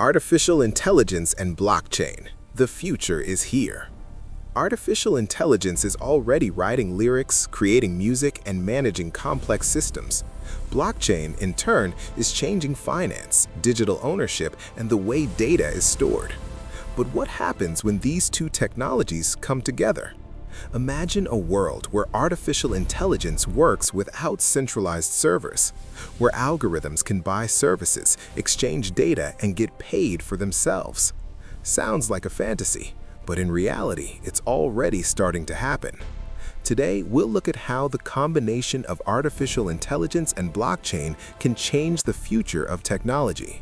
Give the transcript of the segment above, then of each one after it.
Artificial intelligence and blockchain. The future is here. Artificial intelligence is already writing lyrics, creating music, and managing complex systems. Blockchain, in turn, is changing finance, digital ownership, and the way data is stored. But what happens when these two technologies come together? Imagine a world where artificial intelligence works without centralized servers, where algorithms can buy services, exchange data, and get paid for themselves. Sounds like a fantasy, but in reality, it's already starting to happen. Today, we'll look at how the combination of artificial intelligence and blockchain can change the future of technology.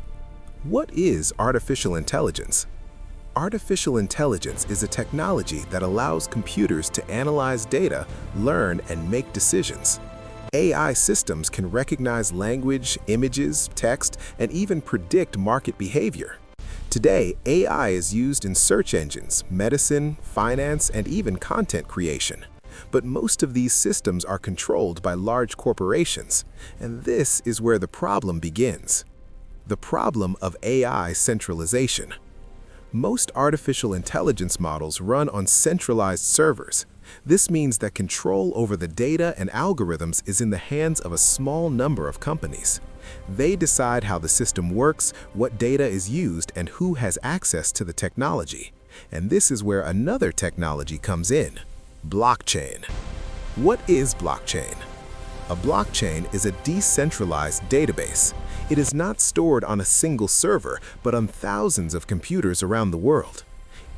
What is artificial intelligence? Artificial intelligence is a technology that allows computers to analyze data, learn, and make decisions. AI systems can recognize language, images, text, and even predict market behavior. Today, AI is used in search engines, medicine, finance, and even content creation. But most of these systems are controlled by large corporations, and this is where the problem begins. The problem of AI centralization. Most artificial intelligence models run on centralized servers. This means that control over the data and algorithms is in the hands of a small number of companies. They decide how the system works, what data is used, and who has access to the technology. And this is where another technology comes in: blockchain. What is blockchain? A blockchain is a decentralized database. It is not stored on a single server, but on thousands of computers around the world.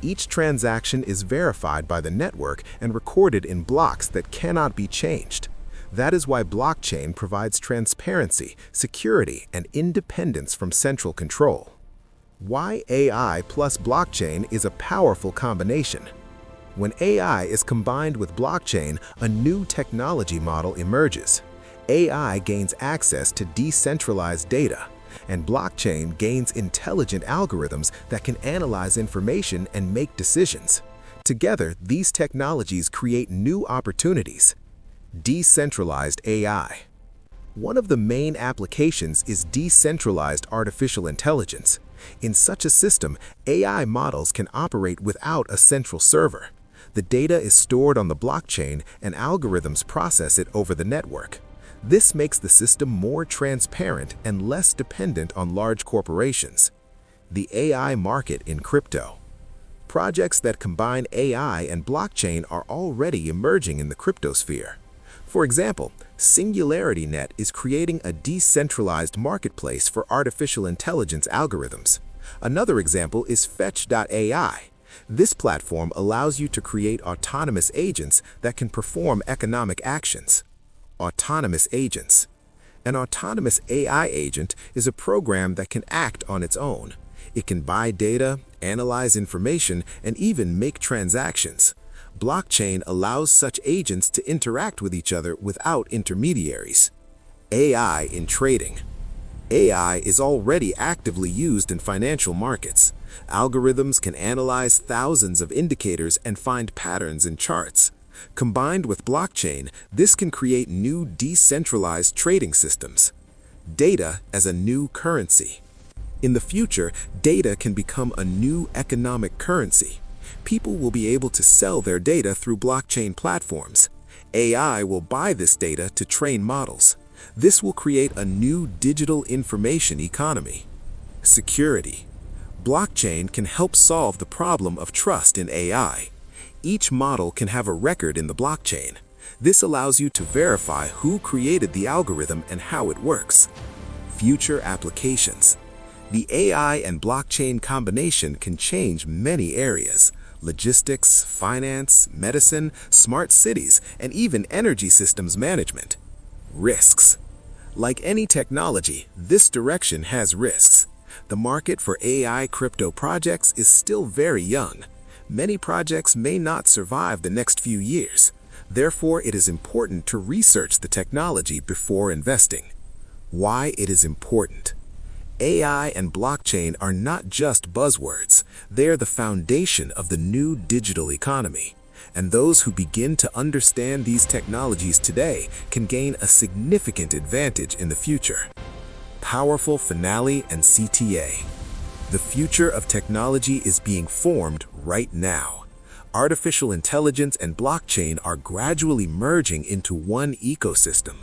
Each transaction is verified by the network and recorded in blocks that cannot be changed. That is why blockchain provides transparency, security, and independence from central control. Why AI plus blockchain is a powerful combination. When AI is combined with blockchain, a new technology model emerges. AI gains access to decentralized data, and blockchain gains intelligent algorithms that can analyze information and make decisions. Together, these technologies create new opportunities. Decentralized AI. One of the main applications is decentralized artificial intelligence. In such a system, AI models can operate without a central server. The data is stored on the blockchain, and algorithms process it over the network. This makes the system more transparent and less dependent on large corporations. The AI market in crypto. Projects that combine AI and blockchain are already emerging in the cryptosphere. For example, SingularityNet is creating a decentralized marketplace for artificial intelligence algorithms. Another example is Fetch.ai. This platform allows you to create autonomous agents that can perform economic actions. Autonomous agents. An autonomous AI agent is a program that can act on its own. It can buy data, analyze information, and even make transactions. Blockchain allows such agents to interact with each other without intermediaries. AI in trading. AI is already actively used in financial markets. Algorithms can analyze thousands of indicators and find patterns in charts. Combined with blockchain, this can create new decentralized trading systems. Data as a new currency. In the future, data can become a new economic currency. People will be able to sell their data through blockchain platforms. AI will buy this data to train models. This will create a new digital information economy. Security. Blockchain can help solve the problem of trust in AI. Each model can have a record in the blockchain. This allows you to verify who created the algorithm and how it works. Future applications. The AI and blockchain combination can change many areas: logistics, finance, medicine, smart cities, and even energy systems management. Risks. Like any technology, this direction has risks. The market for AI crypto projects is still very young. Many projects may not survive the next few years. Therefore, it is important to research the technology before investing. Why it is important. AI and blockchain are not just buzzwords. They are the foundation of the new digital economy. And those who begin to understand these technologies today can gain a significant advantage in the future. Powerful finale and CTA. The future of technology is being formed right now. Artificial intelligence and blockchain are gradually merging into one ecosystem,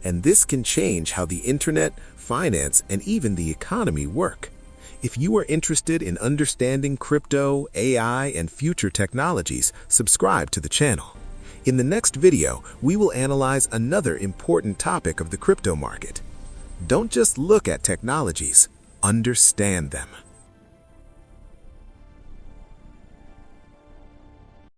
and this can change how the internet, finance, and even the economy work. If you are interested in understanding crypto, AI, and future technologies, subscribe to the channel. In the next video, we will analyze another important topic of the crypto market. Don't just look at technologies, understand them.